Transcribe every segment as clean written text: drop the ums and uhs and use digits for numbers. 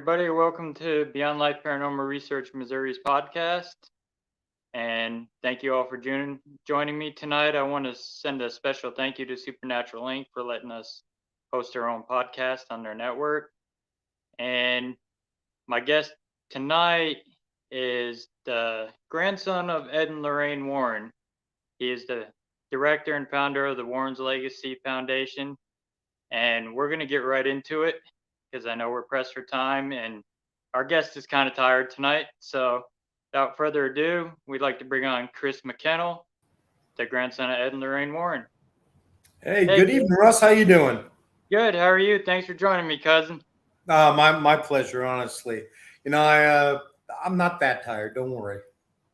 everybody. Welcome to Beyond Life Paranormal Research Missouri's podcast. And thank you all for joining me tonight. I want to send a special thank you to Supernatural Inc. for letting us host our own podcast on their network. And my guest tonight is the grandson of Ed and Lorraine Warren. He is the director and founder of the Warren's Legacy Foundation. And we're going to get right into it, because I know we're pressed for time and our guest is kind of tired tonight. So without further ado, we'd like to bring on Chris McKennell, the grandson of Ed and Lorraine Warren. Hey, good evening, Russ. How you doing? Good. How are you? Thanks for joining me, cousin. My pleasure, honestly. I'm not that tired. Don't worry.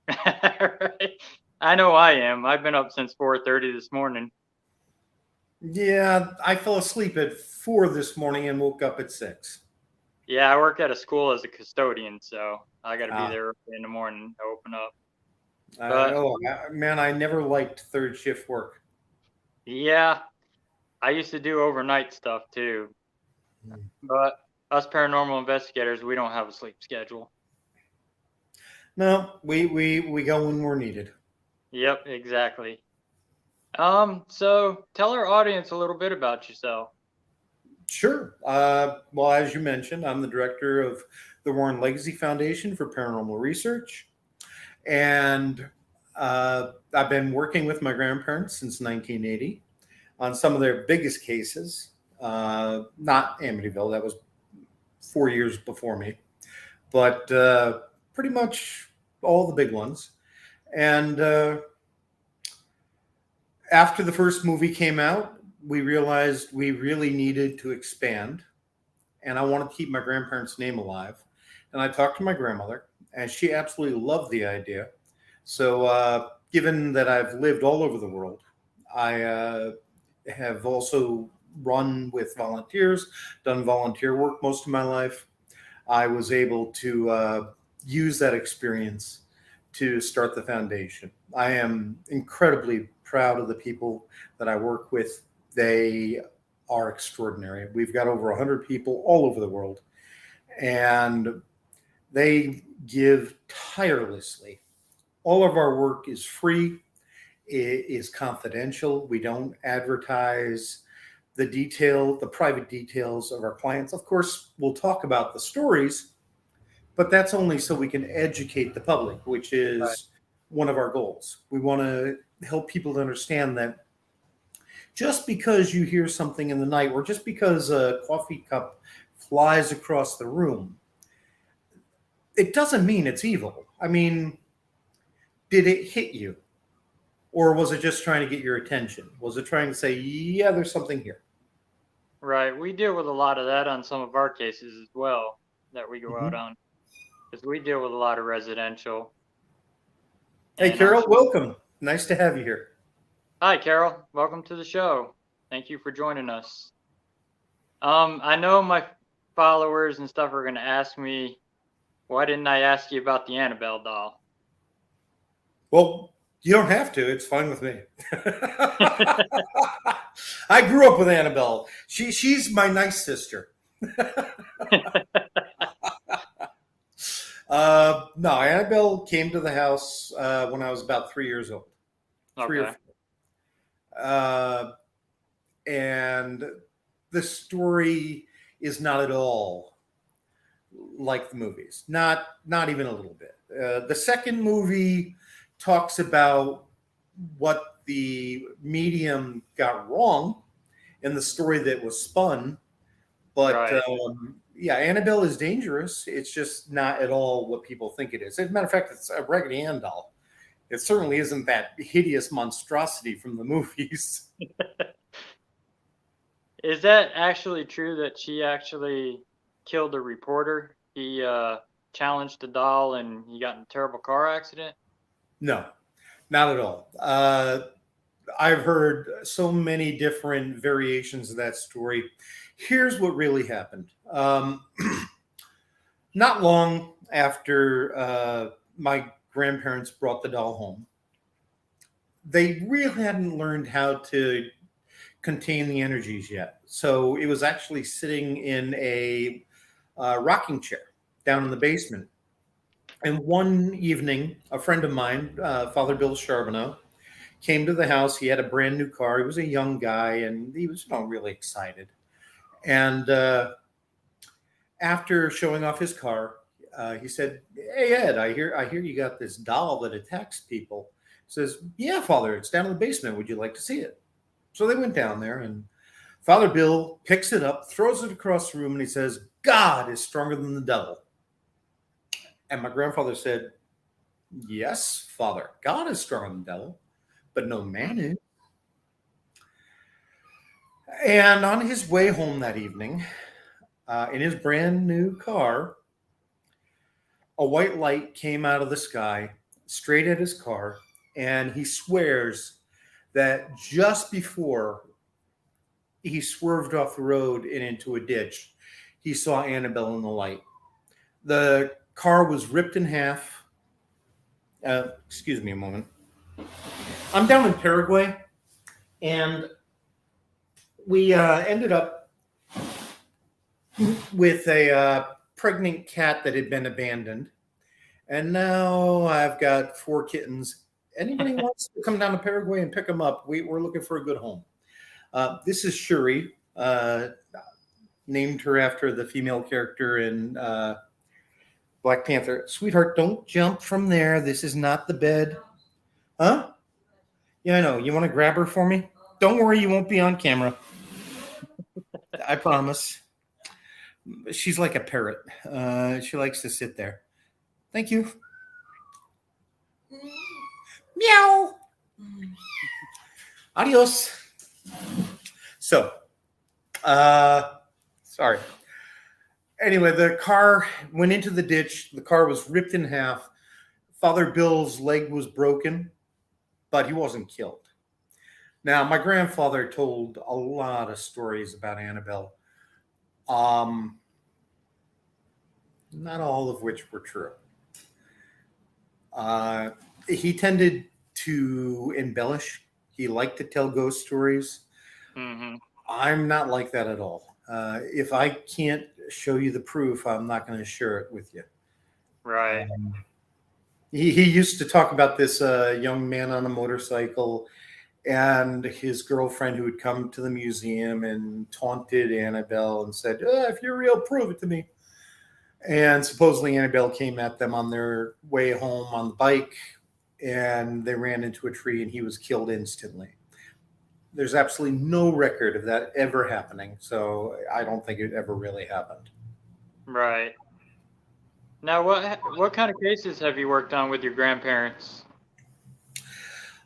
Right. I know I am. I've been up since 4:30 this morning. Yeah, I fell asleep at 4 this morning and woke up at 6. Yeah, I work at a school as a custodian, so I got to be there in the morning to open up. Man, I never liked third shift work. Yeah, I used to do overnight stuff too. But us paranormal investigators, we don't have a sleep schedule. No, we go when we're needed. Yep, exactly. So tell our audience a little bit about yourself. Sure. Well, as you mentioned, I'm the director of the Warren Legacy Foundation for Paranormal Research. And I've been working with my grandparents since 1980 on some of their biggest cases. Not Amityville, that was 4 years before me. But pretty much all the big ones. And after the first movie came out, we realized we really needed to expand, and I wanted to keep my grandparents' name alive. And I talked to my grandmother, and she absolutely loved the idea. So given that I've lived all over the world, I have also run with volunteers, done volunteer work most of my life. I was able to use that experience to start the foundation. I am incredibly proud of the people that I work with. They are extraordinary. We've got over 100 people all over the world, and they give tirelessly. All of our work is free, it is confidential. We don't advertise the private details of our clients. Of course, we'll talk about the stories, but that's only so we can educate the public, which is one of our goals. We want to help people to understand that just because you hear something in the night, or just because a coffee cup flies across the room, it doesn't mean it's evil. I mean, did it hit you? Or was it just trying to get your attention? Was it trying to say, yeah, there's something here? Right. We deal with a lot of that on some of our cases as well that we go out on, because we deal with a lot of residential. Hey, Carol, welcome. Nice to have you here. Hi, Carol. Welcome to the show. Thank you for joining us. I know my followers and stuff are going to ask me, why didn't I ask you about the Annabelle doll? Well, you don't have to. It's fine with me. I grew up with Annabelle. She's my nice sister. No, Annabelle came to the house when I was about 3 years old. Okay. 3 or 4. And the story is not at all like the movies. Not even a little bit. The second movie talks about what the medium got wrong in the story that was spun. But yeah, Annabelle is dangerous. It's just not at all what people think it is. As a matter of fact, it's a Raggedy Ann doll. It certainly isn't that hideous monstrosity from the movies. Is that actually true that she actually killed a reporter? He challenged the doll and he got in a terrible car accident? No, not at all. I've heard so many different variations of that story. Here's what really happened. Not long after my grandparents brought the doll home, they really hadn't learned how to contain the energies yet. So it was actually sitting in a rocking chair down in the basement. And one evening, a friend of mine, Father Bill Charbonneau, came to the house. He had a brand new car. He was a young guy, and he was, really excited. And after showing off his car, he said, "Hey Ed, I hear you got this doll that attacks people." He says, "Yeah, Father, it's down in the basement. Would you like to see it?" So they went down there, and Father Bill picks it up, throws it across the room, and he says, "God is stronger than the devil." And my grandfather said, "Yes, Father, God is stronger than the devil, but no man is." And on his way home that evening, in his brand new car, a white light came out of the sky straight at his car. And he swears that just before he swerved off the road and into a ditch, he saw Annabelle in the light. The car was ripped in half. Excuse me a moment. I'm down in Paraguay, and we ended up with a pregnant cat that had been abandoned. And now I've got 4 kittens. Anybody wants to come down to Paraguay and pick them up? We're looking for a good home. This is Shuri, named her after the female character in Black Panther. Sweetheart, don't jump from there. This is not the bed. Huh? Yeah, I know. You want to grab her for me? Don't worry, you won't be on camera. I promise. She's like a parrot. She likes to sit there. Thank you. Meow. Adios. So, sorry. Anyway, the car went into the ditch. The car was ripped in half. Father Bill's leg was broken, but he wasn't killed. Now, my grandfather told a lot of stories about Annabelle, not all of which were true. He tended to embellish. He liked to tell ghost stories. Mm-hmm. I'm not like that at all. If I can't show you the proof, I'm not going to share it with you. Right. He used to talk about this young man on a motorcycle and his girlfriend who had come to the museum and taunted Annabelle and said, "If you're real, prove it to me." And supposedly Annabelle came at them on their way home on the bike, and they ran into a tree and he was killed instantly. There's absolutely no record of that ever happening, so I don't think it ever really happened. Right. Now, what kind of cases have you worked on with your grandparents?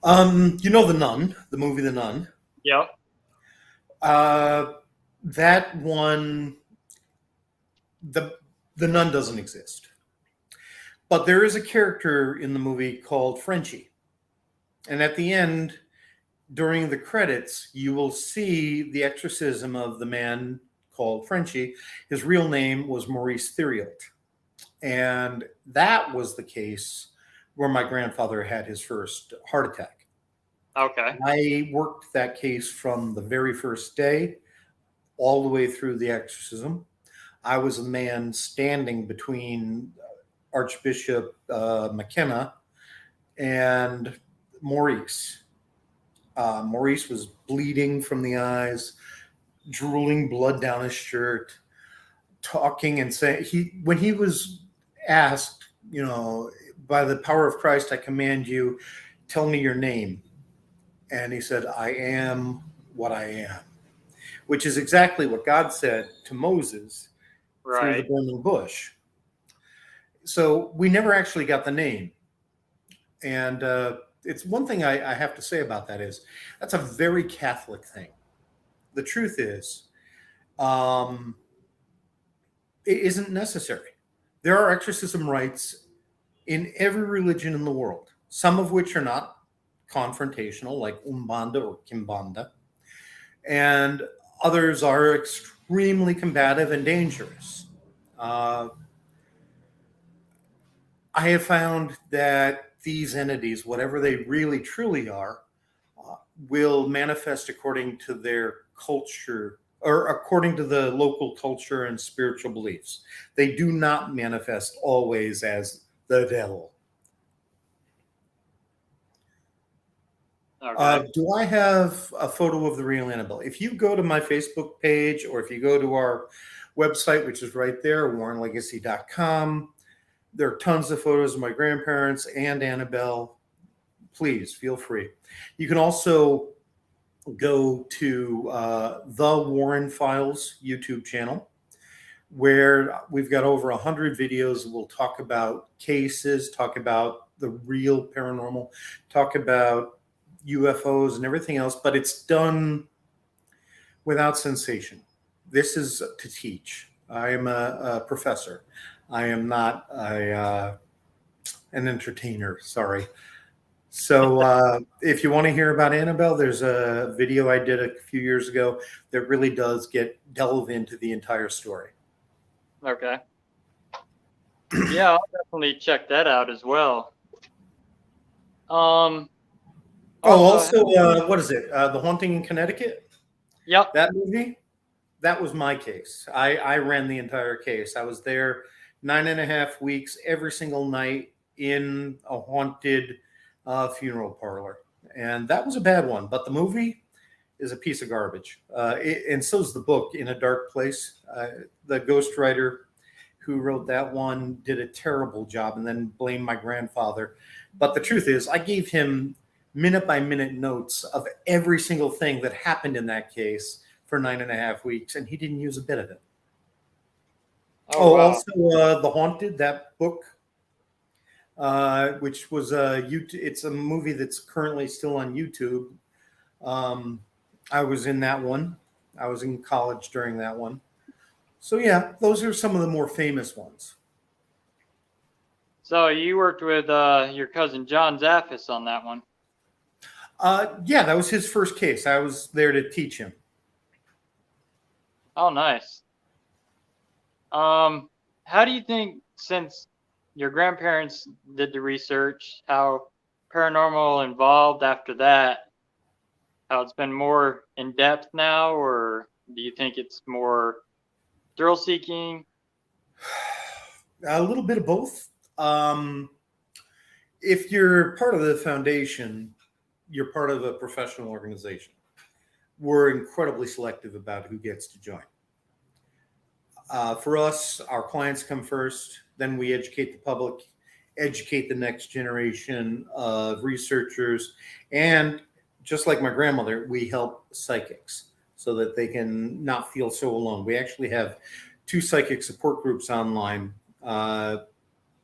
The Nun, the movie The Nun. Yep. That one, the nun doesn't exist. But there is a character in the movie called Frenchie. And at the end, during the credits, you will see the exorcism of the man called Frenchie. His real name was Maurice Theriault. And that was the case where my grandfather had his first heart attack. Okay. I worked that case from the very first day all the way through the exorcism. I was a man standing between Archbishop McKenna and Maurice. Maurice was bleeding from the eyes, drooling blood down his shirt, talking and saying, when he was asked, by the power of Christ, I command you, tell me your name. And he said, I am what I am, which is exactly what God said to Moses through the burning bush. So we never actually got the name. And it's one thing I have to say about that is that's a very Catholic thing. The truth is, it isn't necessary. There are exorcism rites in every religion in the world, some of which are not confrontational, like Umbanda or Kimbanda, and others are extremely combative and dangerous. I have found that these entities, whatever they really truly are, will manifest according to their culture or according to the local culture and spiritual beliefs. They do not manifest always as the devil. Okay. Do I have a photo of the real Annabelle? If you go to my Facebook page or if you go to our website, which is right there, warrenlegacy.com, there are tons of photos of my grandparents and Annabelle. Please feel free. You can also go to the Warren Files YouTube channel, where we've got over 100 videos. We'll talk about cases, talk about the real paranormal, talk about UFOs and everything else, but it's done without sensation. This is to teach. I am a professor. I am not an entertainer. Sorry. So if you want to hear about Annabelle, there's a video I did a few years ago that really does delve into the entire story. Okay. Yeah, I'll definitely check that out as well. Also, What is it? The Haunting in Connecticut? yep. That movie? That was my case. I ran the entire case. I was there 9.5 weeks, every single night in a haunted funeral parlor. And that was a bad one. But the movie is a piece of garbage. And so is the book, In a Dark Place. The ghostwriter who wrote that one did a terrible job and then blamed my grandfather. But the truth is, I gave him minute by minute notes of every single thing that happened in that case for 9.5 weeks, and he didn't use a bit of it. Oh, wow. Also, The Haunted, that book, which was it's a movie that's currently still on YouTube. I was in that one. I was in college during that one. So yeah, those are some of the more famous ones. So you worked with your cousin John Zaffis on that one. Yeah, that was his first case. I was there to teach him. Oh, nice. How do you think, since your grandparents did the research, how paranormal evolved after that? How it's been more in depth now, or do you think it's more thrill seeking? A little bit of both. If you're part of the foundation, you're part of a professional organization. We're incredibly selective about who gets to join. For us, our clients come first, then we educate the public, educate the next generation of researchers, and just like my grandmother, we help psychics so that they can not feel so alone. We actually have 2 psychic support groups online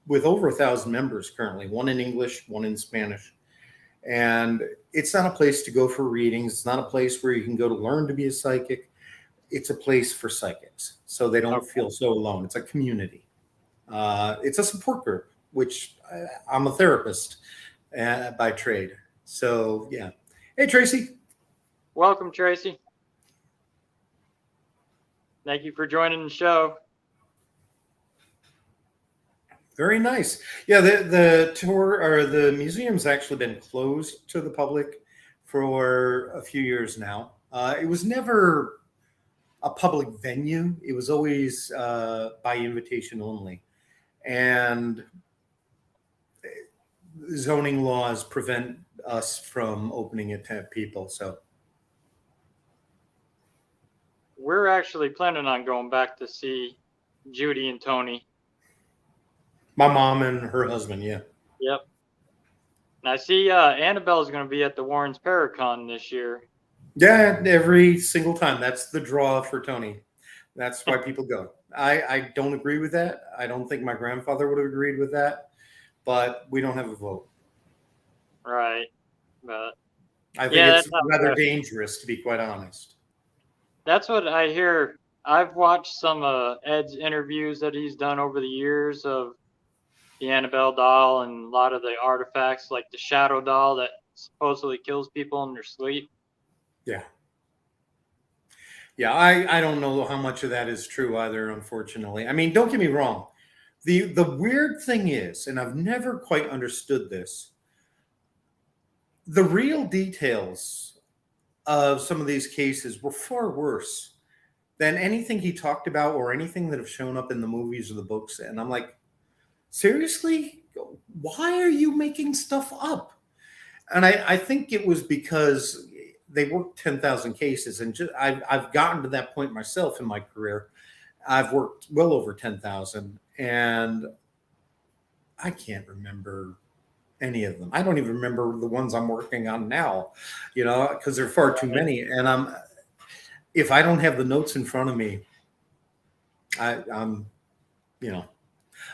with over 1,000 members currently, one in English, one in Spanish. And it's not a place to go for readings. It's not a place where you can go to learn to be a psychic. It's a place for psychics so they don't feel so alone. It's a community. It's a support group, which I'm a therapist by trade. So, yeah. Hey, Tracy. Welcome, Tracy. Thank you for joining the show. Very nice. Yeah, the tour or the museum's actually been closed to the public for a few years now. It was never a public venue. It was always by invitation only. And zoning laws prevent us from opening it to people. So we're actually planning on going back to see Judy and Tony. My mom and her husband, yeah. Yep. And I see Annabelle's going to be at the Warren's Paracon this year. Yeah, every single time. That's the draw for Tony. That's why people go. I don't agree with that. I don't think my grandfather would have agreed with that, but we don't have a vote. Right. But I think it's rather dangerous, to be quite honest. That's what I hear. I've watched some of Ed's interviews that he's done over the years of the Annabelle doll and a lot of the artifacts, like the shadow doll that supposedly kills people in their sleep. Yeah. Yeah, I don't know how much of that is true either, unfortunately. I mean, don't get me wrong. The weird thing is, and I've never quite understood this, the real details of some of these cases were far worse than anything he talked about or anything that have shown up in the movies or the books. And I'm like, seriously? Why are you making stuff up? And I think it was because they worked 10,000 cases. And I've gotten to that point myself in my career. I've worked well over 10,000. And I can't remember any of them. I don't even remember the ones I'm working on now, because there are far too many. And if I don't have the notes in front of me, I'm,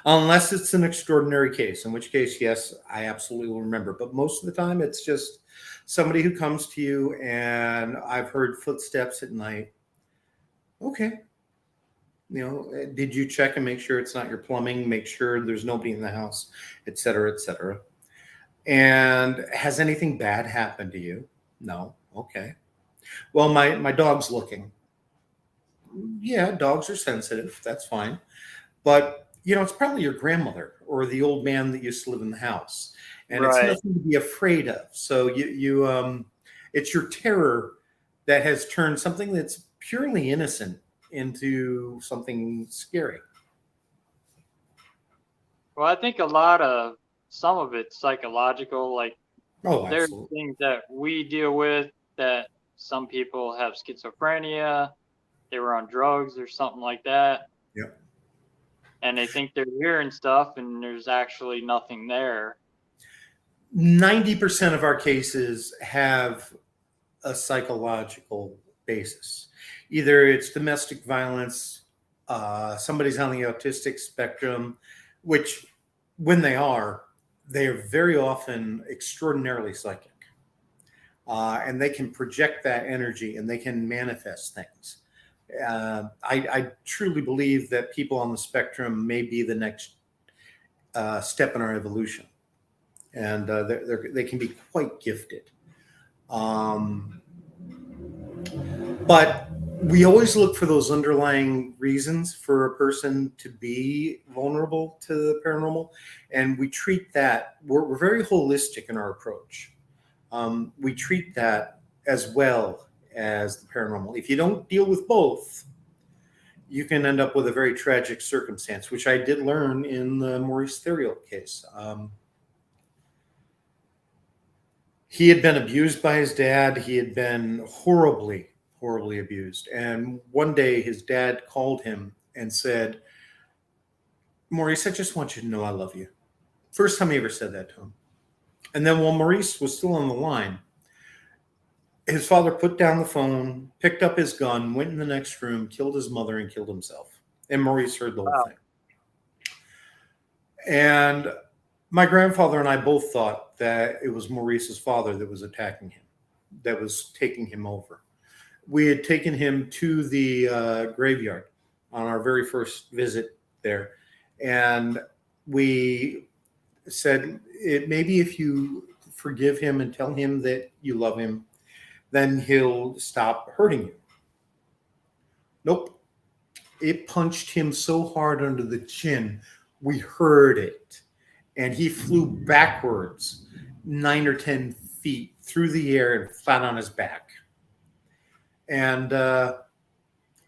unless it's an extraordinary case, in which case, yes, I absolutely will remember. But most of the time, it's just somebody who comes to you and I've heard footsteps at night. Okay. Did you check and make sure it's not your plumbing, make sure there's nobody in the house, et cetera, et cetera. And has anything bad happened to you? No. Okay. Well, my dog's looking. Yeah, dogs are sensitive. That's fine. But, it's probably your grandmother or the old man that used to live in the house. And it's Right. nothing to be afraid of. So it's your terror that has turned something that's purely innocent into something scary. Well, I think some of it's psychological. Like Oh, there's absolutely. things that we deal with that some people have schizophrenia, they were on drugs or something like that, Yep. and they think they're hearing stuff and there's actually nothing there. 90% of our cases have a psychological basis. Either it's domestic violence, somebody's on the autistic spectrum, which when they are very often extraordinarily psychic. And they can project that energy and they can manifest things. I truly believe that people on the spectrum may be the next step in our evolution. And they can be quite gifted. But we always look for those underlying reasons for a person to be vulnerable to the paranormal. And we treat that, we're very holistic in our approach. We treat that as well as the paranormal. If you don't deal with both, you can end up with a very tragic circumstance, which I did learn in the Maurice Theriault case. He had been abused by his dad. He had been horribly, horribly abused. And one day his dad called him and said, Maurice, I just want you to know I love you. First time he ever said that to him. And then while Maurice was still on the line, his father put down the phone, picked up his gun, went in the next room, killed his mother, and killed himself. And Maurice heard the whole Wow. thing. And my grandfather and I both thought that it was Maurice's father that was attacking him, that was taking him over. We had taken him to the graveyard on our very first visit there. And we said, maybe if you forgive him and tell him that you love him, then he'll stop hurting you. Nope. It punched him so hard under the chin, we heard it. And he flew backwards 9 or 10 feet through the air and flat on his back. And I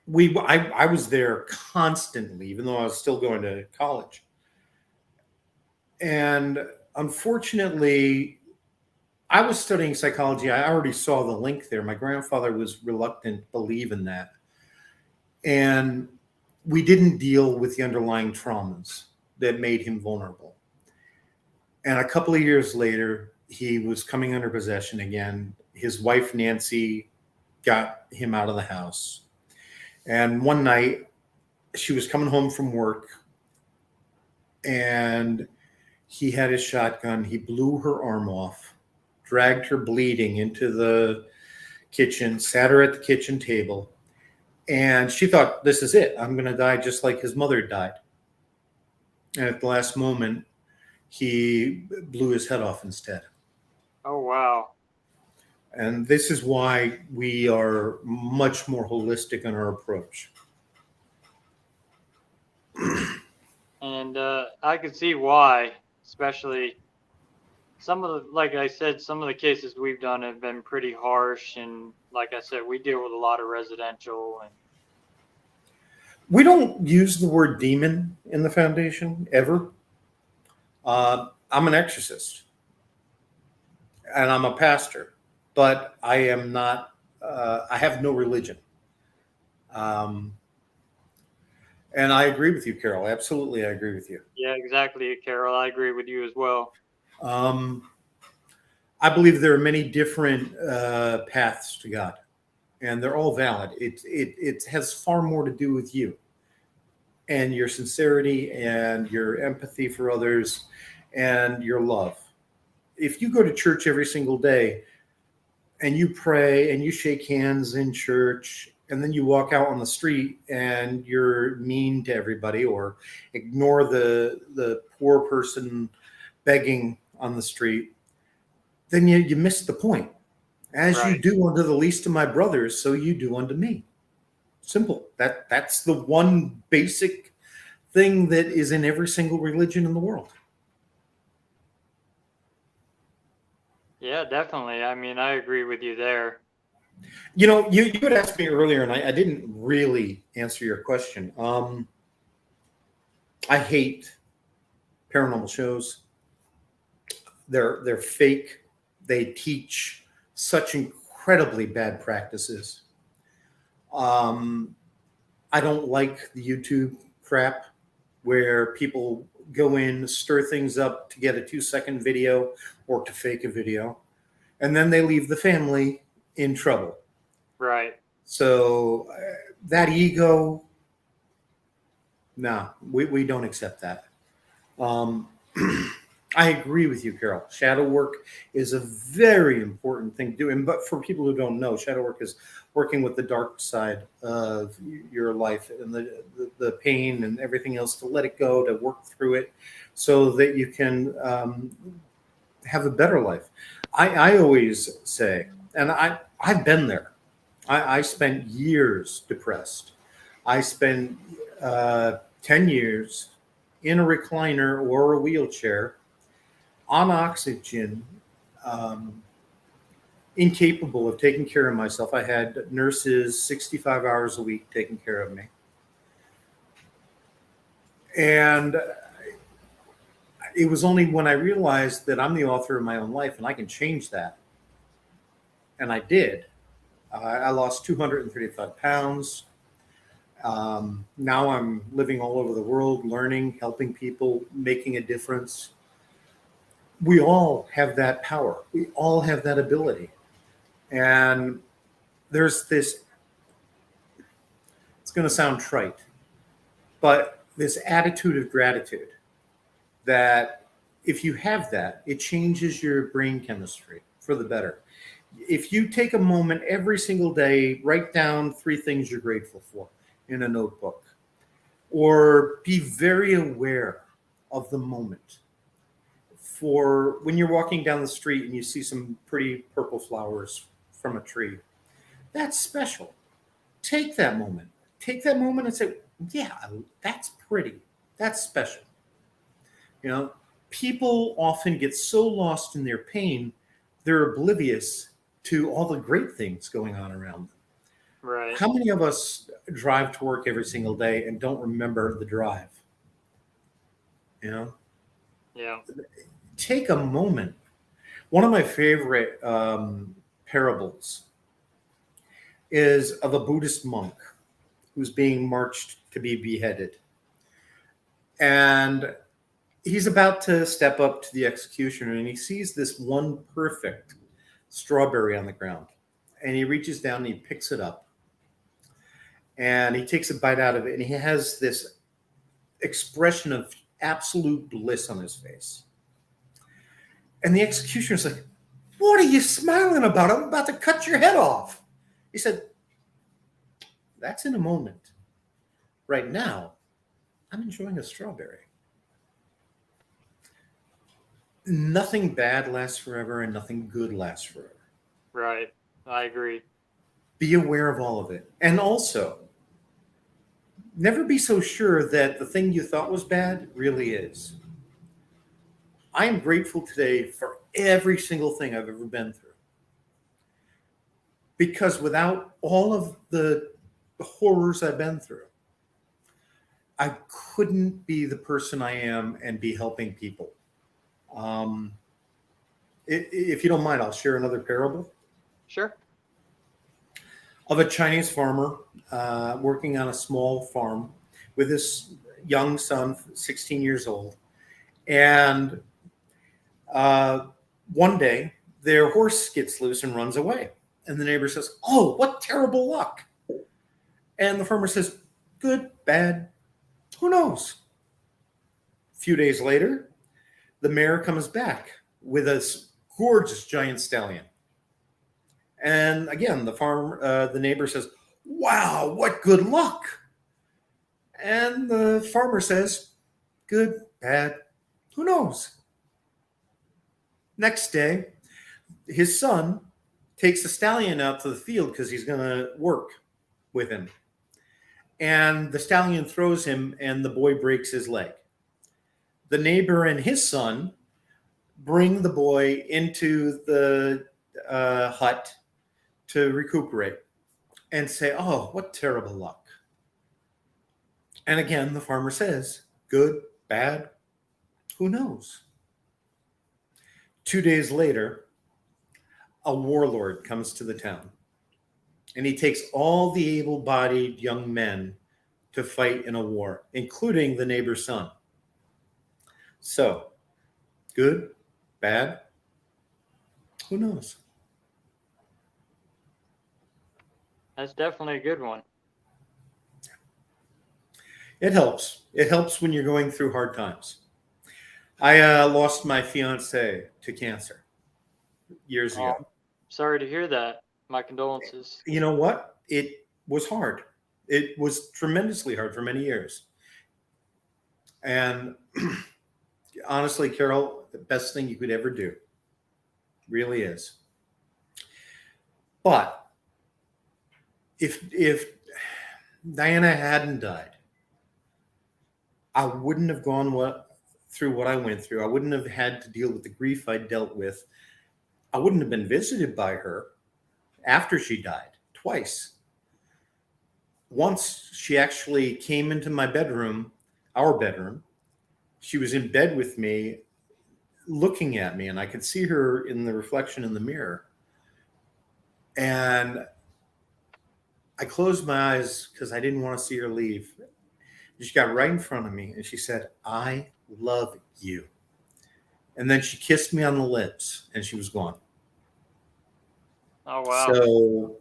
was there constantly, even though I was still going to college. And unfortunately, I was studying psychology. I already saw the link there. My grandfather was reluctant to believe in that. And we didn't deal with the underlying traumas that made him vulnerable. And a couple of years later, he was coming under possession again. His wife, Nancy, got him out of the house. And one night, she was coming home from work and he had his shotgun. He blew her arm off, dragged her bleeding into the kitchen, sat her at the kitchen table. And she thought, this is it. I'm going to die just like his mother died. And at the last moment, he blew his head off instead. Oh, wow. And this is why we are much more holistic in our approach. And I could see why, especially like I said, some of the cases we've done have been pretty harsh. And like I said, we deal with a lot of residential. And We don't use the word demon in the foundation ever. I'm an exorcist and I'm a pastor, but I am not. I have no religion. Um, and I agree with you, Carol. Absolutely, I agree with you. Yeah, exactly, Carol. I agree with you as well. Um, I believe there are many different paths to God, and they're all valid. It has far more to do with you and your sincerity and your empathy for others and your love. If you go to church every single day and you pray and you shake hands in church and then you walk out on the street and you're mean to everybody or ignore the poor person begging on the street, then you miss the point. As you Right. do unto the least of my brothers, so you do unto me. Simple. That's the one basic thing that is in every single religion in the world. Yeah, definitely. I mean, I agree with you there. You know, you had asked me earlier, and I didn't really answer your question. I hate paranormal shows. They're fake. They teach such incredibly bad practices. Um, I don't like the YouTube crap where people go in, stir things up to get a 2-second video or to fake a video, and then they leave the family in trouble. Right. So that ego, no, we don't accept that. Um, I agree with you, Carol. Shadow work is a very important thing to do. And but for people who don't know, shadow work is working with the dark side of your life and the pain and everything else to let it go, to work through it so that you can have a better life. I always say, and I've been there. I spent years depressed. I spent 10 years in a recliner or a wheelchair on oxygen, um, incapable of taking care of myself. I had nurses 65 hours a week taking care of me. And it was only when I realized that I'm the author of my own life and I can change that. And I did. I lost 235 pounds. Now I'm living all over the world, learning, helping people, making a difference. We all have that power. We all have that ability. And there's this, it's going to sound trite, but this attitude of gratitude that if you have that, it changes your brain chemistry for the better. If you take a moment every single day, write down 3 things you're grateful for in a notebook, or be very aware of the moment. For when you're walking down the street and you see some pretty purple flowers from a tree, that's special. Take that moment. Take that moment and say, yeah, that's pretty. That's special. You know, people often get so lost in their pain, they're oblivious to all the great things going on around them. Right. How many of us drive to work every single day and don't remember the drive? You know, Yeah. take a moment. One of my favorite parables is of a Buddhist monk who's being marched to be beheaded. And he's about to step up to the executioner and he sees this one perfect strawberry on the ground. And he reaches down and he picks it up and he takes a bite out of it and he has this expression of absolute bliss on his face. And the executioner's like, "What are you smiling about? I'm about to cut your head off." He said, "That's in a moment. Right now, I'm enjoying a strawberry." Nothing bad lasts forever and nothing good lasts forever. Right. I agree. Be aware of all of it. And also, never be so sure that the thing you thought was bad really is. I am grateful today for every single thing I've ever been through. Because without all of the horrors I've been through, I couldn't be the person I am and be helping people. Um, if you don't mind, I'll share another parable Sure. of a Chinese farmer working on a small farm with his young son, 16 years old. And uh, one day, their horse gets loose and runs away. And the neighbor says, "Oh, what terrible luck." And the farmer says, "Good, bad, who knows?" A few days later, the mayor comes back with a gorgeous giant stallion. And again, the neighbor says, "Wow, what good luck." And the farmer says, "Good, bad, who knows?" Next day, his son takes the stallion out to the field because he's going to work with him. And the stallion throws him, and the boy breaks his leg. The neighbor and his son bring the boy into the hut to recuperate and say, "Oh, what terrible luck." And again, the farmer says, "Good, bad, who knows?" 2 days later, a warlord comes to the town, and he takes all the able bodied young men to fight in a war, including the neighbor's son. So, good, bad, who knows? That's definitely a good one. It helps. It helps when you're going through hard times. I lost my fiance to cancer years Oh, ago. sorry to hear that. My condolences. You know what? It was hard. It was tremendously hard for many years. And honestly, Carol, the best thing you could ever do really is. But if Diana hadn't died, I wouldn't have gone through what I went through. I wouldn't have had to deal with the grief I dealt with. I wouldn't have been visited by her after she died twice. Once she actually came into my bedroom, our bedroom. She was in bed with me, looking at me, and I could see her in the reflection in the mirror. And I closed my eyes because I didn't want to see her leave. She got right in front of me and she said, "I love you." And then she kissed me on the lips and she was gone. Oh, wow. So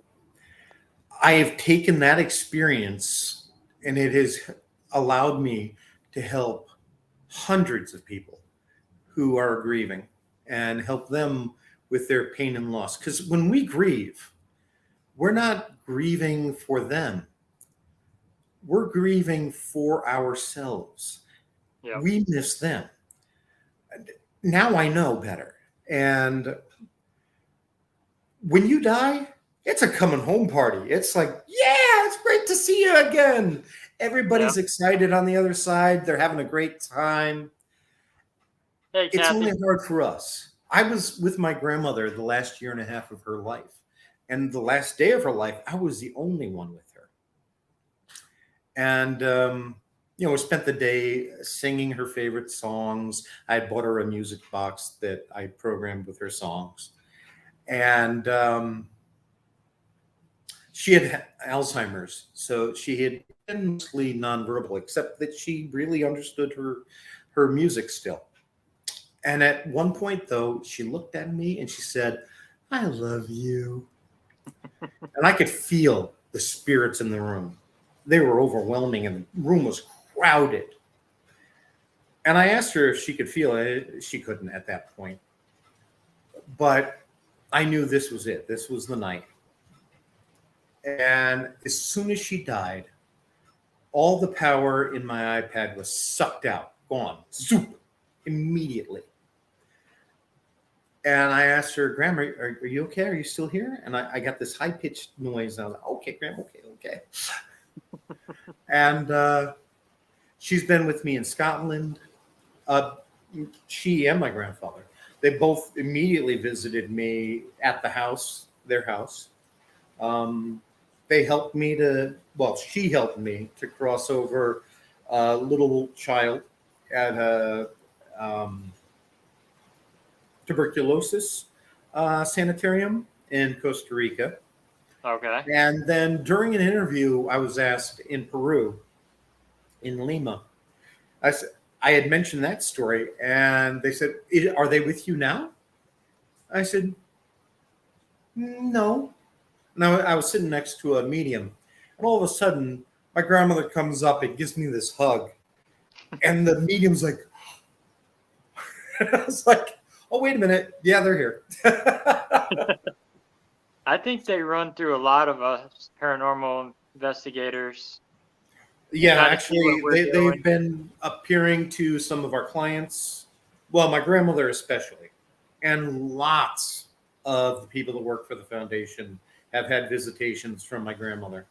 I have taken that experience and it has allowed me to help hundreds of people who are grieving and help them with their pain and loss. Because when we grieve, we're not grieving for them. We're grieving for ourselves. Yep. We miss them. Now I know better. And when you die, it's a coming home party. It's like, yeah, it's great to see you again. Everybody's excited on the other side. They're having a great time. Hey, It's Kathy. only hard for us. I was with my grandmother the last year and a half of her life. And the last day of her life, I was the only one with her. And, we spent the day singing her favorite songs. I bought her a music box that I programmed with her songs. And she had Alzheimer's. So she had been mostly nonverbal, except that she really understood her music still. And at one point, though, she looked at me and she said, "I love you." And I could feel the spirits in the room. They were overwhelming and the room was crowded. And I asked her if she could feel it. She couldn't at that point. But I knew this was it. This was the night. And as soon as she died, all the power in my iPad was sucked out, gone, zoop, immediately. And I asked her, "Grandma, are you okay? Are you still here?" And I got this high-pitched noise. And I was like, "Okay, Grandma, okay." And she's been with me in Scotland. She and my grandfather, they both immediately visited me at the house, their house. They helped me she helped me to cross over a little child at a tuberculosis sanitarium in Costa Rica. Okay. And then during an interview, I was asked in Peru, in Lima, I said, I had mentioned that story, and they said, "Are they with you now?" I said, "No." Now I was sitting next to a medium, and all of a sudden, my grandmother comes up and gives me this hug, and the medium's like, I was like, "Oh, wait a minute, yeah, they're here." I think they run through a lot of us paranormal investigators to Yeah, kind of see what actually, we're they've doing. been appearing to some of our clients. Well, my grandmother especially, and lots of the people that work for the foundation have had visitations from my grandmother.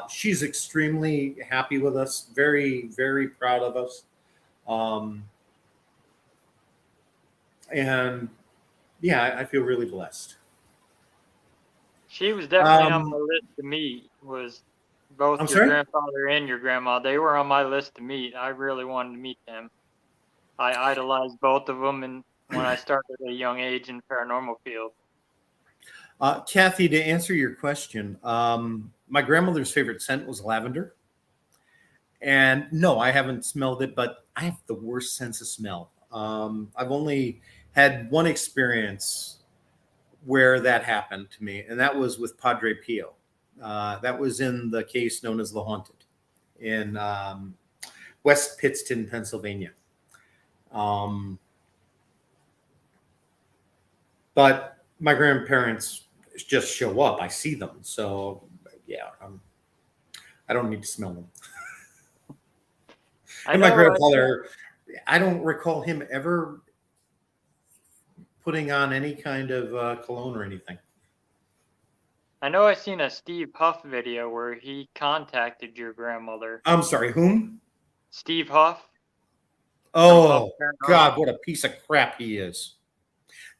She's extremely happy with us, very, very proud of us. Um, and yeah, I feel really blessed. She was definitely on my Um, list to meet. Was both I'm your sorry? grandfather and your grandma. They were on my list to meet. I really wanted to meet them. I idolized both of them, and when I started at a young age in paranormal field. Kathy, to answer your question, my grandmother's favorite scent was lavender. And no, I haven't smelled it, but I have the worst sense of smell. I've only had one experience where that happened to me, and that was with Padre Pio. That was in the case known as The Haunted in West Pittston, Pennsylvania. Um, but my grandparents just show up. I see them. So, yeah, I don't need to smell them. I And my know. grandfather, I don't recall him ever putting on any kind of cologne or anything. I know. I seen a Steve Huff video where he contacted your grandmother. I'm sorry, whom? Steve Huff from Huff Oh, Paranormal. God, what a piece of crap he is.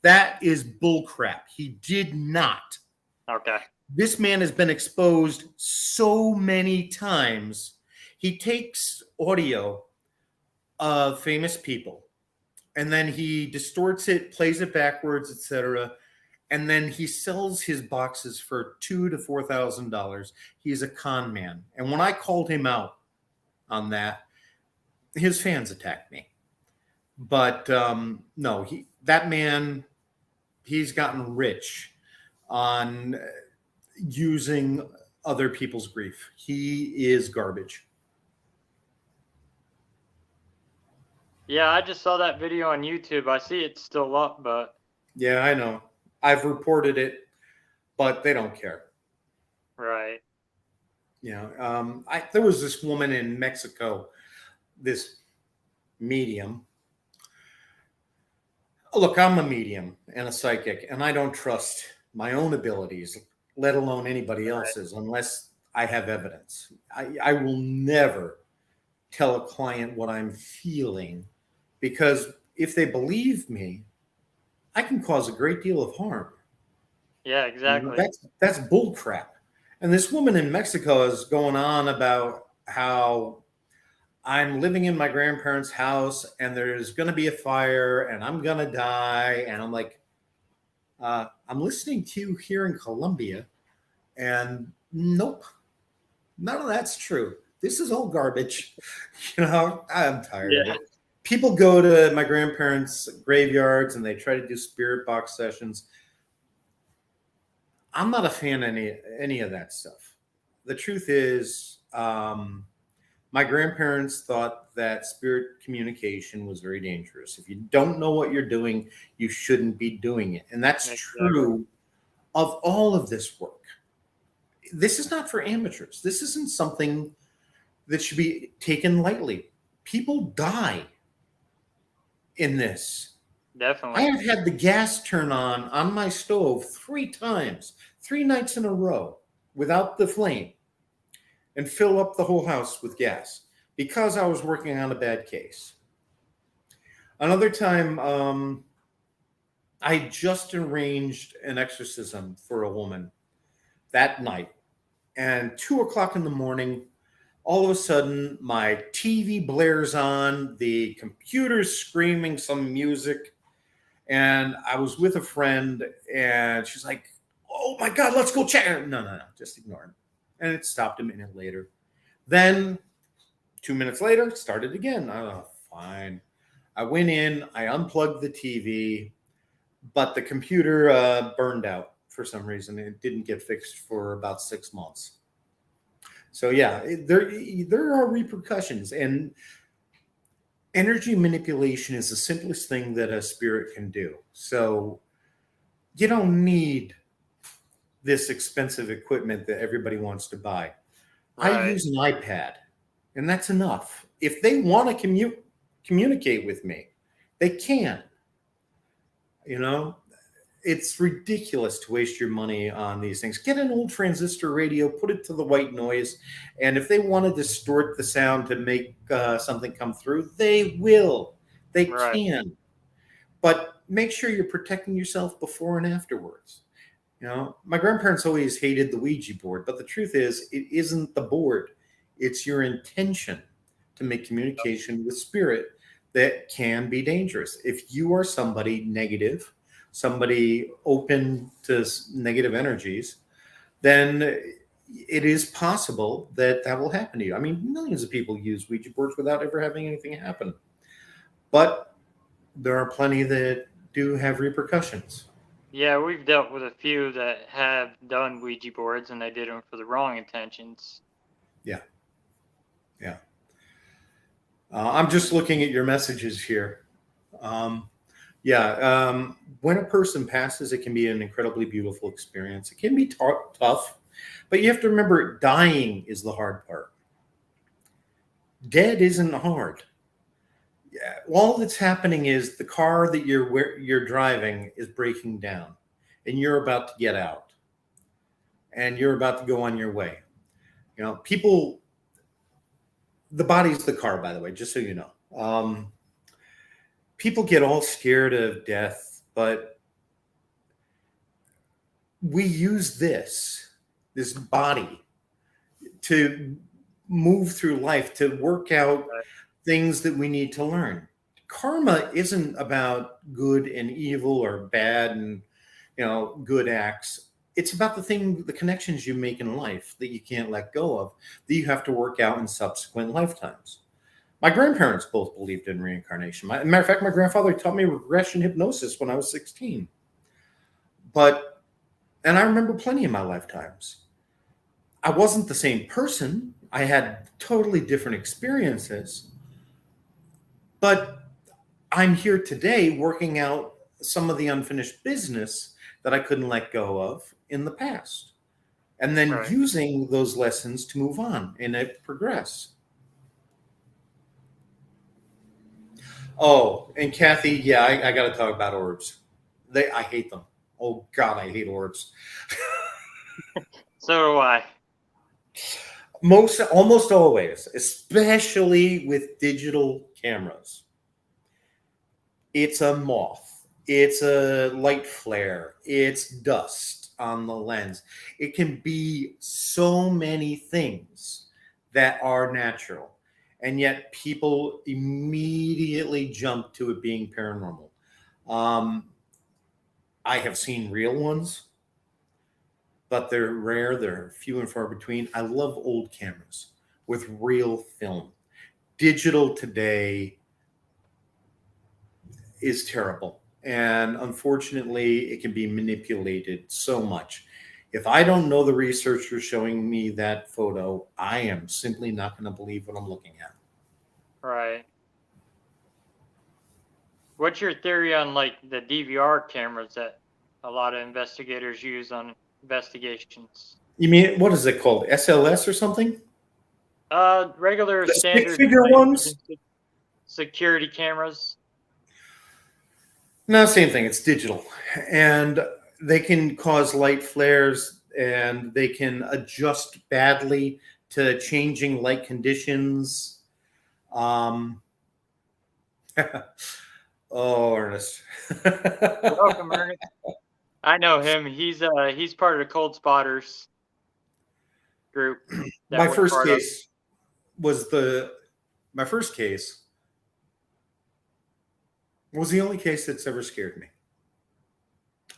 That is bull crap. He did not. Okay. This man has been exposed so many times. He takes audio of famous people and then he distorts it, plays it backwards, etc. And then he sells his boxes for $2,000 to $4,000. He's a con man. And when I called him out on that, his fans attacked me. But no, that man, he's gotten rich on using other people's grief. He is garbage. Yeah, I just saw that video on YouTube. I see it's still up, but Yeah, I know. I've reported it, but they don't care. right. There was this woman in Mexico, this medium. Look, I'm a medium and a psychic, and I don't trust my own abilities, let alone anybody Right. else's, unless I have evidence. I will never tell a client what I'm feeling because if they believe me, I can cause a great deal of harm. Yeah, exactly. That's bull crap. And this woman in Mexico is going on about how I'm living in my grandparents' house and there's going to be a fire and I'm going to die. And I'm like, I'm listening to you here in Colombia, and nope, none of that's true. This is all garbage. I'm tired of Yeah. it. People go to my grandparents' graveyards and they try to do spirit box sessions. I'm not a fan of any of that stuff. The truth is, my grandparents thought that spirit communication was very dangerous. If you don't know what you're doing, you shouldn't be doing it. And that's Exactly. true of all of this work. This is not for amateurs. This isn't something that should be taken lightly. People die in this. I Definitely. have had the gas turn on my stove 3 times, 3 nights in a row without the flame and fill up the whole house with gas because I was working on a bad case. Another time, I just arranged an exorcism for a woman that night. And 2 o'clock in the morning, All of a sudden, my TV blares on, the computer's screaming some music, and I was with a friend, and she's like, "Oh my God, let's go check it." No, no, no, just ignore him. And it stopped a minute later. Then 2 minutes later, it started again. Oh, fine. I went in, I unplugged the TV, but the computer burned out for some reason. It didn't get fixed for about 6 months. So yeah, there are repercussions, and energy manipulation is the simplest thing that a spirit can do. So you don't need this expensive equipment that everybody wants to buy. I Right. use an iPad, and that's enough. If they want to communicate with me, they can. You know, it's ridiculous to waste your money on these things. Get an old transistor radio, put it to the white noise, and if they want to distort the sound to make something come through, they will. They Right. can. But make sure you're protecting yourself before and afterwards. You know, my grandparents always hated the Ouija board, but the truth is, it isn't the board, it's your intention to make communication with spirit that can be dangerous. If you are somebody negative, somebody open to negative energies, then it is possible that that will happen to you. I mean, millions of people use Ouija boards without ever having anything happen, but there are plenty that do have repercussions. Yeah, we've dealt with a few that have done Ouija boards and they did them for the wrong intentions. Yeah. Yeah. I'm just looking at your messages here. Um, yeah. When a person passes, it can be an incredibly beautiful experience. It can be tough, but you have to remember dying is the hard part. Dead isn't hard. Yeah, all that's happening is the car that you're driving is breaking down, and you're about to get out, and you're about to go on your way. You know, people. The body's the car, by the way, just so you know. People get all scared of death, but we use this body to move through life, to work out Right. things that we need to learn. Karma isn't about good and evil or bad and good acts. It's about the connections you make in life that you can't let go of, that you have to work out in subsequent lifetimes. My grandparents both believed in reincarnation. Matter of fact, my grandfather taught me regression hypnosis when I was 16. And I remember plenty of my lifetimes. I wasn't the same person. I had totally different experiences. But I'm here today working out some of the unfinished business that I couldn't let go of in the past. And then Right. using those lessons to move on and progress. Oh, and Kathy, yeah, I got to talk about orbs. I hate them. Oh God, I hate orbs. So do I. Almost always, especially with digital cameras. It's a moth. It's a light flare. It's dust on the lens. It can be so many things that are natural. And yet people immediately jump to it being paranormal. Um, I have seen real ones, but they're rare. They're few and far between. I love old cameras with real film. Digital today is terrible. And unfortunately, it can be manipulated so much. If I don't know the researcher showing me that photo, I am simply not going to believe what I'm looking at. Right. What's your theory on like the DVR cameras that a lot of investigators use on investigations? You mean, what is it called? SLS or something? Regular The stick standard figure night ones? vision security cameras. No, same thing. It's digital. And they can cause light flares and they can adjust badly to changing light conditions. Um, oh, Ernest. Welcome, Ernest. I know him. He's part of the Cold Spotters group that My we're first part of. case. was my first case was the only case that's ever scared me.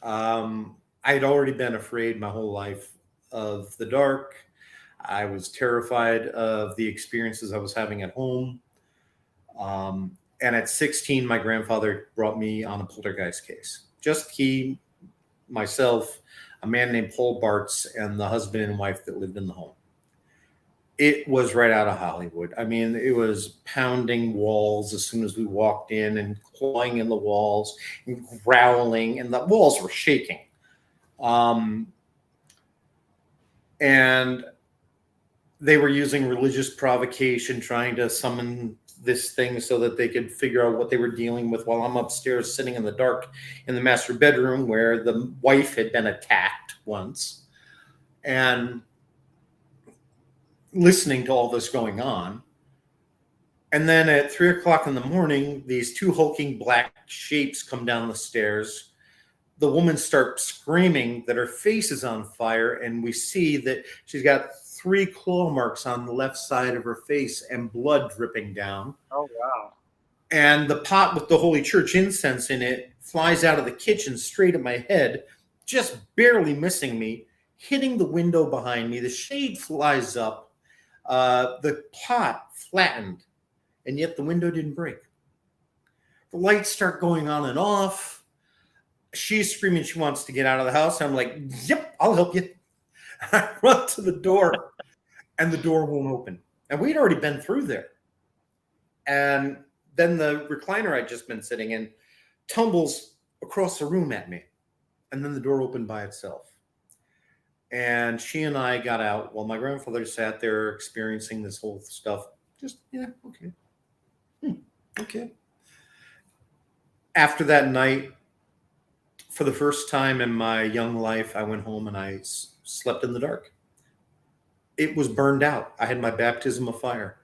I had already been afraid my whole life of the dark. I was terrified of the experiences I was having at home. And at 16, my grandfather brought me on a poltergeist case. Just he, myself, a man named Paul Bartz, and the husband and wife that lived in the home. It was right out of Hollywood. I mean, it was pounding walls as soon as we walked in and clawing in the walls and growling, and the walls were shaking. And they were using religious provocation, trying to summon this thing so that they could figure out what they were dealing with while I'm upstairs sitting in the dark in the master bedroom where the wife had been attacked once, and listening to all this going on. And then at 3:00 in the morning, these two hulking black shapes come down the stairs. The woman starts screaming that her face is on fire, and we see that she's got 3 claw marks on the left side of her face and blood dripping down. Oh, wow. And the pot with the Holy Church incense in it flies out of the kitchen straight at my head, just barely missing me, hitting the window behind me. The shade flies up. The pot flattened, and yet the window didn't break. The lights start going on and off. She's screaming she wants to get out of the house. I'm like, yep, I'll help you. I run to the door, and the door won't open. And we'd already been through there. And then the recliner I'd just been sitting in tumbles across the room at me. And then the door opened by itself. And she and I got out while my grandfather sat there experiencing this whole stuff. Just, yeah, okay. Okay. After that night, for the first time in my young life, I went home and I slept in the dark. It was burned out. I had my baptism of fire.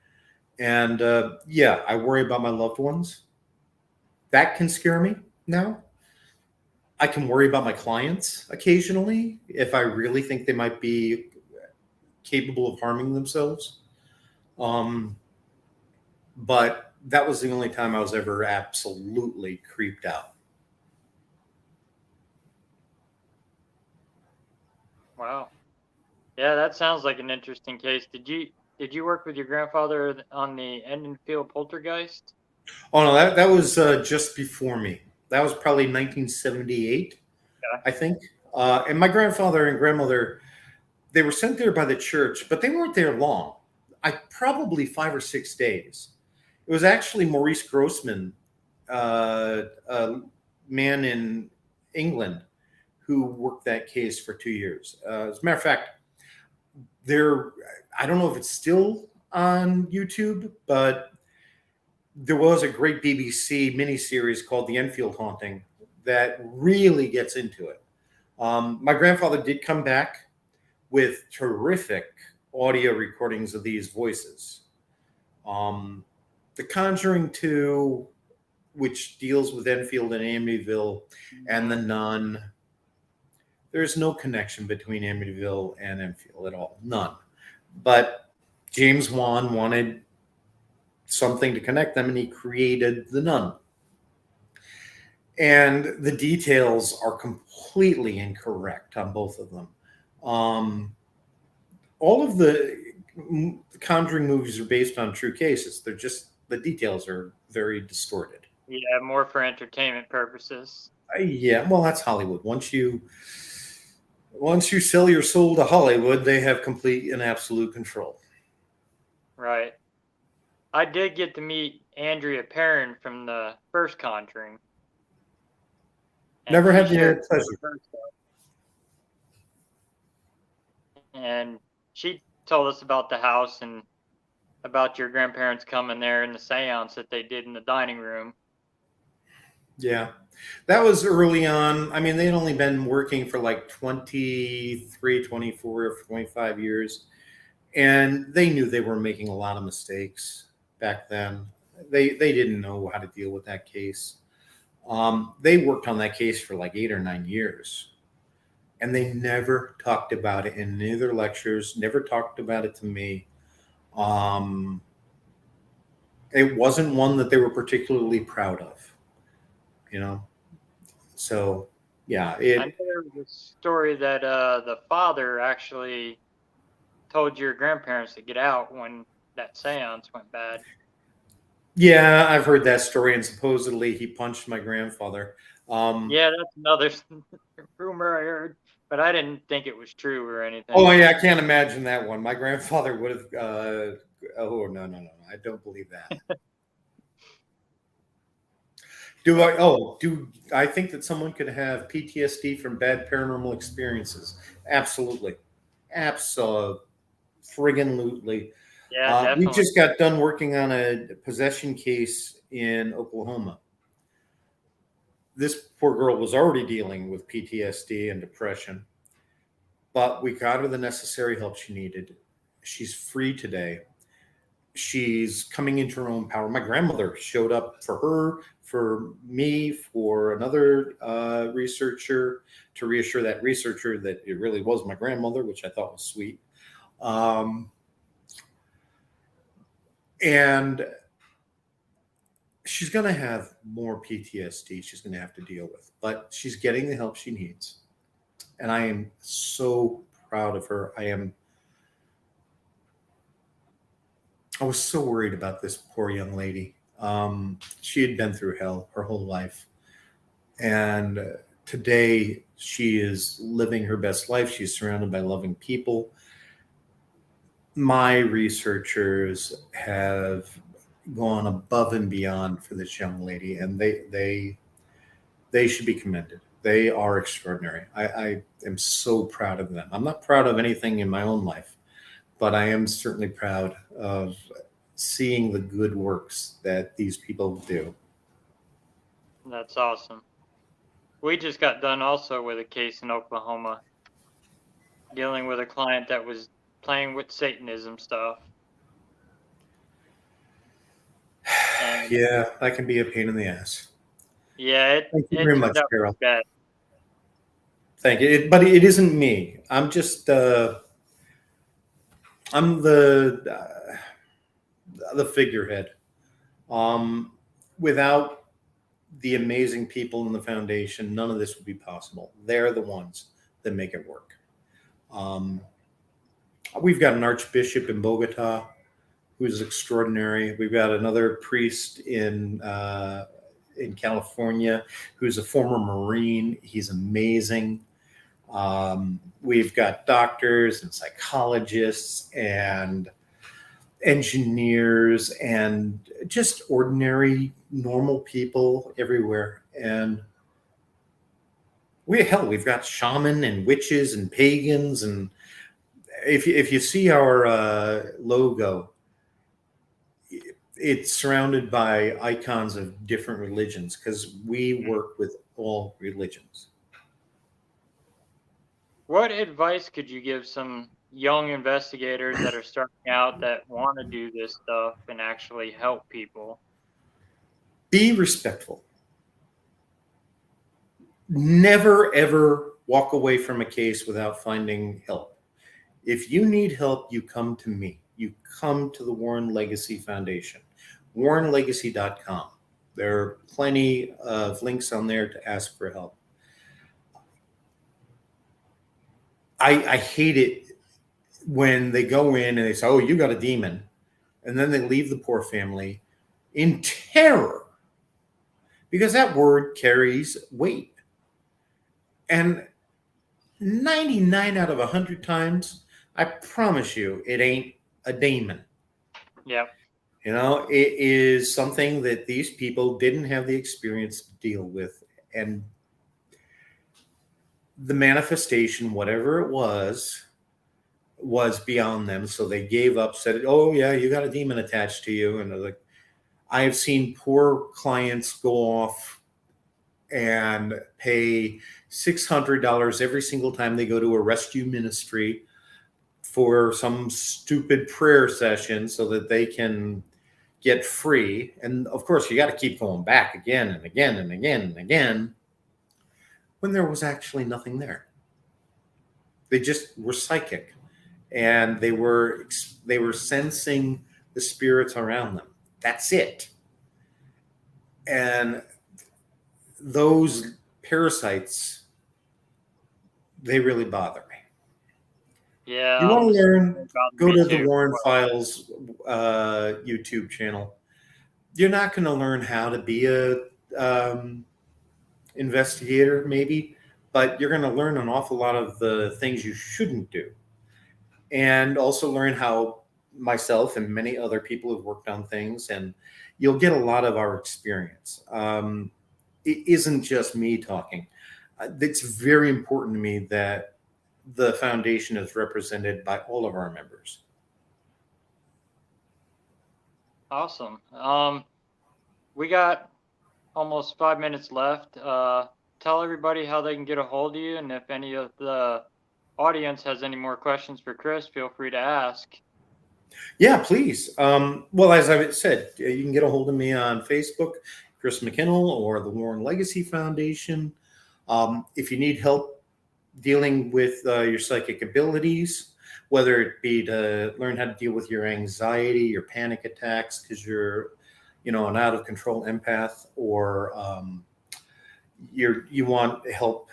And yeah, I worry about my loved ones. That can scare me now. I can worry about my clients occasionally if I really think they might be capable of harming themselves. But that was the only time I was ever absolutely creeped out. Wow. Yeah, that sounds like an interesting case. Did you work with your grandfather on the Endenfield poltergeist? Oh no, that was just before me. That was probably 1978, Yeah. I think. And my grandfather and grandmother, they were sent there by the church, but they weren't there long. Probably 5 or 6 days. It was actually Maurice Grossman, a man in England, who worked that case for 2 years. As a matter of fact, I don't know if it's still on YouTube, but there was a great BBC miniseries called The Enfield Haunting that really gets into it. My grandfather did come back with terrific audio recordings of these voices. The Conjuring 2, which deals with Enfield and Amityville, and The Nun. There's no connection between Amityville and Enfield at all. None. But James Wan wanted something to connect them, and he created The Nun. And the details are completely incorrect on both of them. All of the Conjuring movies are based on true cases. They're just, the details are very distorted. Yeah, more for entertainment purposes. Yeah, well, that's Hollywood. Once you sell your soul to Hollywood, they have complete and absolute control. Right. I did get to meet Andrea Perrin from the first Conjuring. Never had the pleasure. And she told us about the house and about your grandparents coming there and the seance that they did in the dining room. Yeah, that was early on. I mean, they'd only been working for like 23, 24, 25 years. And they knew they were making a lot of mistakes back then. They didn't know how to deal with that case. They worked on that case for like 8 or 9 years. And they never talked about it in any of their lectures, never talked about it to me. it wasn't one that they were particularly proud of, you know. So yeah, I know there was a story that the father actually told your grandparents to get out when that seance went bad. yeah, I've heard that story, and supposedly he punched my grandfather. Yeah, that's another rumor I heard, but I didn't think it was true or Oh anything. yeah, I can't imagine that one. My grandfather would have. Oh no, no, no! I don't believe that. Do I? Oh, do I think that someone could have PTSD from bad paranormal experiences? Absolutely, absolutely, friggin' Yeah, we definitely. just got done working on a possession case in Oklahoma. This poor girl was already dealing with PTSD and depression, but we got her the necessary help she needed. She's free today. She's coming into her own power. My grandmother showed up for her, for me, for another researcher to reassure that researcher that it really was my grandmother, which I thought was sweet. Um, and she's going to have more PTSD she's going to have to deal with, but she's getting the help she needs. And I am so proud of her. I was so worried about this poor young lady. She had been through hell her whole life. And today she is living her best life. She's surrounded by loving people. My researchers have gone above and beyond for this young lady, and they should be commended. They are extraordinary. I am so proud of them. I'm not proud of anything in my own life, but I am certainly proud of seeing the good works that these people do. That's awesome. We just got done also with a case in Oklahoma dealing with a client that was playing with Satanism stuff. And Yeah, that can be a pain in the ass. yeah, Thank you it very turned much, out Carol. pretty bad. Thank you. But it isn't me. I'm just I'm the figurehead. Um, Without the amazing people in the foundation, none of this would be possible. They're the ones that make it work. Um, we've got an archbishop in Bogota who's extraordinary. We've got another priest in California who's a former Marine. He's amazing. We've got doctors and psychologists and engineers and just ordinary, normal people everywhere. And we've got shaman and witches and pagans. And if you see our logo, it's surrounded by icons of different religions because we work with all religions. What advice could you give some young investigators that are starting out that want to do this stuff and actually help people? Be respectful. Never ever walk away from a case without finding help. If you need help, you come to me. You come to the Warren Legacy Foundation, warrenlegacy.com. There are plenty of links on there to ask for help. I hate it when they go in and they say, "Oh, you got a demon," and then they leave the poor family in terror because that word carries weight. And 99 out of 100 times, I promise you, it ain't a demon. Yep. You know, it is something that these people didn't have the experience to deal with. And the manifestation, whatever it was beyond them. So they gave up, said, "Oh, yeah, you got a demon attached to you." And like, I have seen poor clients go off and pay $600 every single time they go to a rescue ministry for some stupid prayer session so that they can get free. And of course, you got to keep going back again and again and again and again when there was actually nothing there. They just were psychic and they were sensing the spirits around them. That's it. And those parasites, they really bother me. Yeah, You want to learn, they bother go me to the too. Warren Files YouTube channel. You're not going to learn how to be a um, investigator, maybe, but you're going to learn an awful lot of the things you shouldn't do, and also learn how myself and many other people have worked on things, and you'll get a lot of our experience. It isn't just me talking. It's very important to me that the foundation is represented by all of our members. Awesome. We got almost 5 minutes left. Tell everybody how they can get a hold of you, and if any of the audience has any more questions for Chris, feel free to ask. Yeah, please. Well, as I said, you can get a hold of me on Facebook, Chris McKinnell, or the Warren Legacy Foundation. If you need help dealing with your psychic abilities, whether it be to learn how to deal with your anxiety, your panic attacks, because you're, an out of control empath, or you want help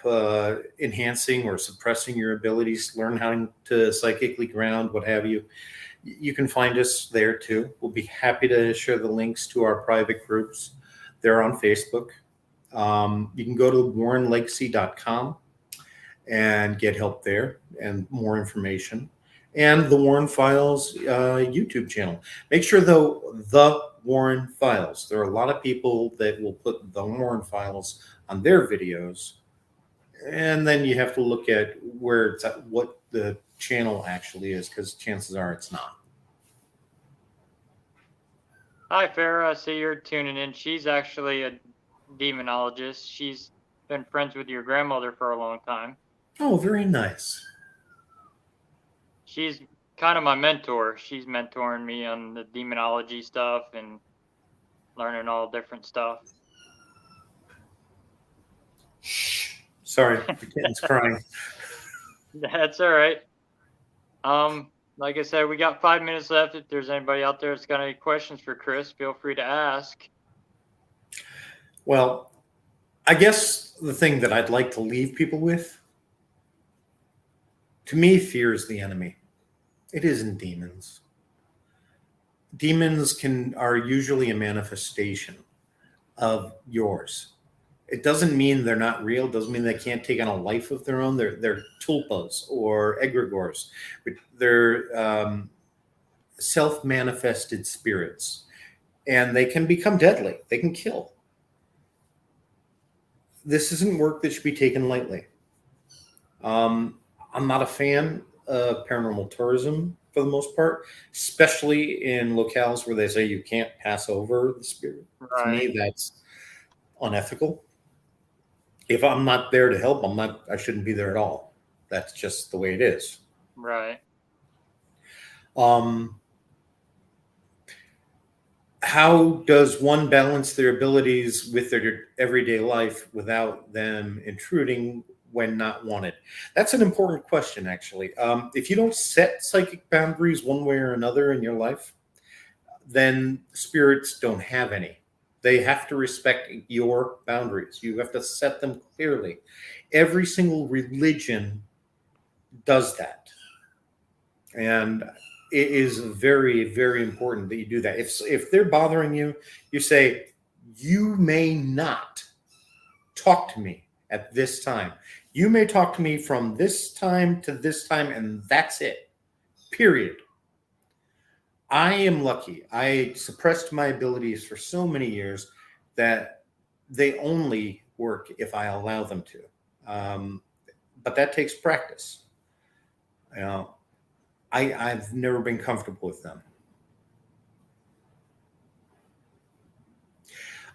enhancing or suppressing your abilities, learn how to psychically ground, what have you. You can find us there too. We'll be happy to share the links to our private groups. They're on Facebook. You can go to warrenlegacy.com and get help there and more information. And the Warren Files YouTube channel. Make sure, though, the Warren Files. There are a lot of people that will put the Warren Files on their videos. And then you have to look at where it's at, what the channel actually is, because chances are it's not. Hi, Farah. I see you're tuning in. She's actually a demonologist. She's been friends with your grandmother for a long time. Oh, very nice. She's kind of my mentor. She's mentoring me on the demonology stuff and learning all different stuff. Shh. Sorry, the kitten's crying. That's all right. Like I said, we got 5 minutes left. If there's anybody out there that's got any questions for Chris, feel free to ask. Well, I guess the thing that I'd like to leave people with, to me, fear is the enemy. It isn't demons. Demons are usually a manifestation of yours. It doesn't mean they're not real. It doesn't mean they can't take on a life of their own. They're tulpas or egregores. They're self-manifested spirits, and they can become deadly. They can kill. This isn't work that should be taken lightly. I'm not a fan of paranormal tourism for the most part, especially in locales where they say you can't pass over the spirit. Right. To me, that's unethical. If I'm not there to help, I shouldn't be there at all. That's just the way it is. Right. How does one balance their abilities with their everyday life without them intruding when not wanted? That's an important question, actually. If you don't set psychic boundaries one way or another in your life, then spirits don't have any. They have to respect your boundaries. You have to set them clearly. Every single religion does that. And it is very, very important that you do that. If they're bothering you, you say, you may not talk to me at this time. You may talk to me from this time to this time, and that's it. Period. I am lucky. I suppressed my abilities for so many years that they only work if I allow them to. But that takes practice. I've never been comfortable with them.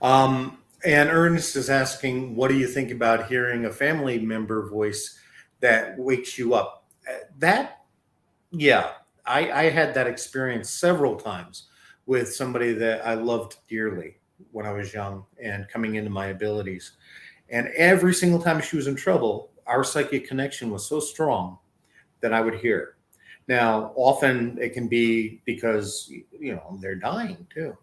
And Ernest is asking, what do you think about hearing a family member voice that wakes you up? I had that experience several times with somebody that I loved dearly when I was young and coming into my abilities. And every single time she was in trouble, our psychic connection was so strong that I would hear. Now, often it can be because, they're dying too.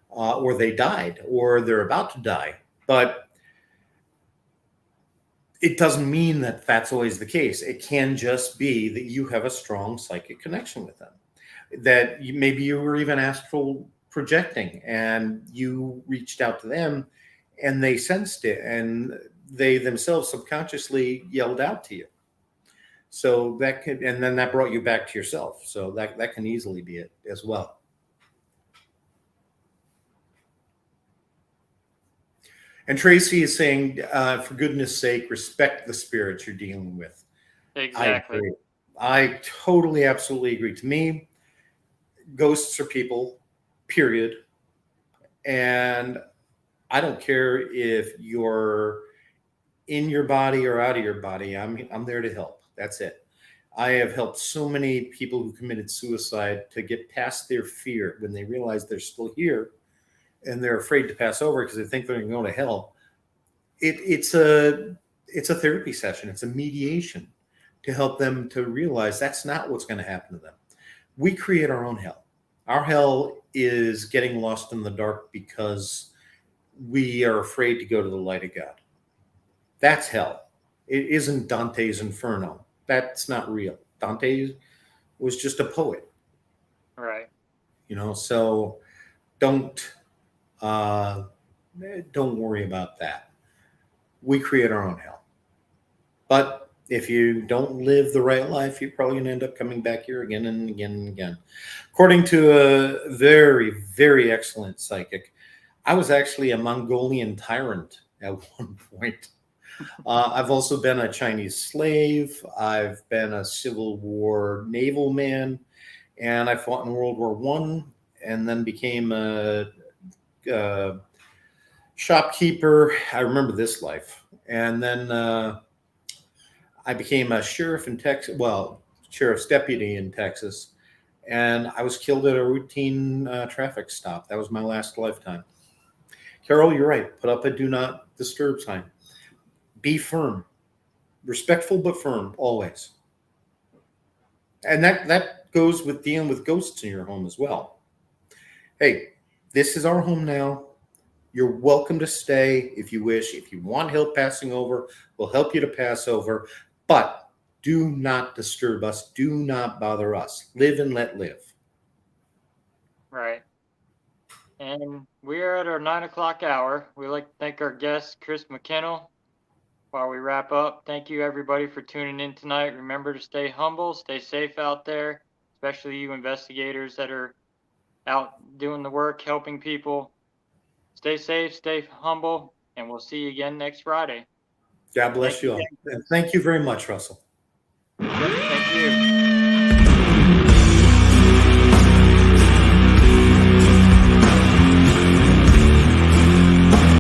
or they died, or they're about to die. But it doesn't mean that that's always the case. It can just be that you have a strong psychic connection with them, that maybe you were even astral projecting and you reached out to them and they sensed it and they themselves subconsciously yelled out to you. So that could, and then that brought you back to yourself. So that can easily be it as well. And Tracy is saying, for goodness sake, respect the spirits you're dealing with. I Exactly. agree. I totally, absolutely agree. To me, ghosts are people, period. And I don't care if you're in your body or out of your body. I'm there to help. That's it. I have helped so many people who committed suicide to get past their fear when they realize they're still here and they're afraid to pass over because they think they're going to go to hell. It's a therapy session. It's a mediation to help them to realize that's not what's going to happen to them. We create our own hell. Our hell is getting lost in the dark because we are afraid to go to the light of God. That's hell. It isn't Dante's Inferno. That's not real. Dante was just a poet, Right. so don't uh, don't worry about that. We create our own hell. But if you don't live the right life, you're probably going to end up coming back here again and again and again. According to a very, very excellent psychic, I was actually a Mongolian tyrant at one point. I've also been a Chinese slave. I've been a Civil War naval man, and I fought in World War One, and then became a shopkeeper. I remember this life, and then I became a sheriff in Texas. Well, sheriff's deputy in Texas, and I was killed at a routine traffic stop. That was my last lifetime. Carol, you're right. Put up a do not disturb sign. Be firm, respectful but firm, always. And that goes with dealing with ghosts in your home as well. Hey, this is our home now. You're welcome to stay if you wish. If you want help passing over, we'll help you to pass over. But do not disturb us. Do not bother us. Live and let live. Right. And we are at our 9 o'clock hour. We'd like to thank our guest, Chris McKinnell. While we wrap up, thank you everybody for tuning in tonight. Remember to stay humble, stay safe out there, especially you investigators that are out doing the work, helping people. Stay safe, stay humble, and we'll see you again next Friday. God bless you all. And thank you very much, Russell. Yep, thank you.